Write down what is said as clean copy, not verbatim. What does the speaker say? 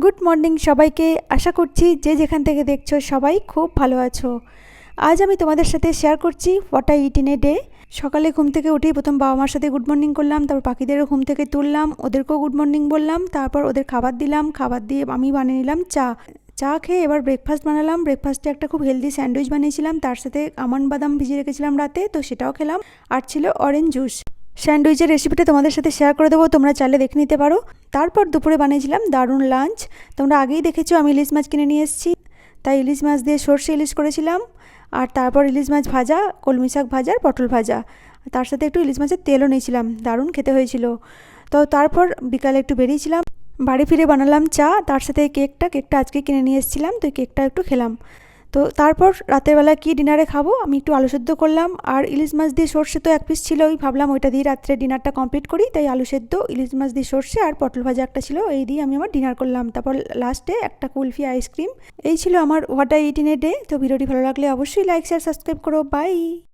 Good morning সবাইকে। আশা করছি যে যেখান থেকে দেখছো সবাই খুব ভালো আছো। আজ আমি তোমাদের সাথে শেয়ার করছি what I it in a day. সকালে ঘুম থেকে উঠেই প্রথম বাবা মার সাথে গুড মর্নিং করলাম, তারপর পাখিদেরও ঘুম থেকে তুললাম, ওদেরকেও গুড মর্নিং বললাম, তারপর ওদের খাবার দিলাম, খাবার দিয়ে আমি বানিয়ে নিলাম চা। চা খেয়ে এবার ব্রেকফাস্ট বানালাম। ব্রেকফাস্টে একটা খুব হেলদি স্যান্ডউইচ বানিয়েছিলাম, তার সাথে আমন্ড বাদাম ভিজিয়ে রেখেছিলাম রাতে, তো সেটাও খেলাম। আর ছিল অরেঞ্জ জুস। স্যান্ডউইচের রেসিপিটা তোমাদের সাথে শেয়ার করে দেবো, তোমরা চাইলে দেখে নিতে পারো। তারপর দুপুরে বানিয়েছিলাম দারুণ লাঞ্চ। তোমরা আগেই দেখেছো আমি ইলিশ মাছ কিনে নিয়ে এসেছি, তাই ইলিশ মাছ দিয়ে সর্ষে ইলিশ করেছিলাম। আর তারপর ইলিশ মাছ ভাজা, কলমি শাক ভাজা আর পটল ভাজা, তার সাথে একটু ইলিশ মাছের তেলও নিয়েছিলাম, দারুণ খেতে হয়েছিল। তো তারপর বিকালে একটু বেরিয়েছিলাম, বাড়ি ফিরে বানালাম চা, তার সাথে কেকটা আজকে কিনে নিয়ে এসেছিলাম, তো কেকটা একটু খেলাম। তো তারপর রাতের বেলা কি ডিনারে খাবো, আমি একটু আলু সেদ্ধ করলাম, আর ইলিশ মাছ দিয়ে সর্ষে তো এক পিস ছিল, ওই ভাবলাম ওইটা দিয়ে রাত্রে ডিনারটা কমপ্লিট করি, তাই আলু সেদ্ধ, ইলিশ মাছ দিয়ে সর্ষে আর পটল ভাজা একটা ছিল, এই দিয়ে আমি আমার ডিনার করলাম। তারপর লাস্টে একটা কুলফি আইসক্রিম। এই ছিল আমার what I it in a day. তো ভিডিওটি ভালো লাগলে অবশ্যই লাইক শেয়ার সাবস্ক্রাইব করো। বাই।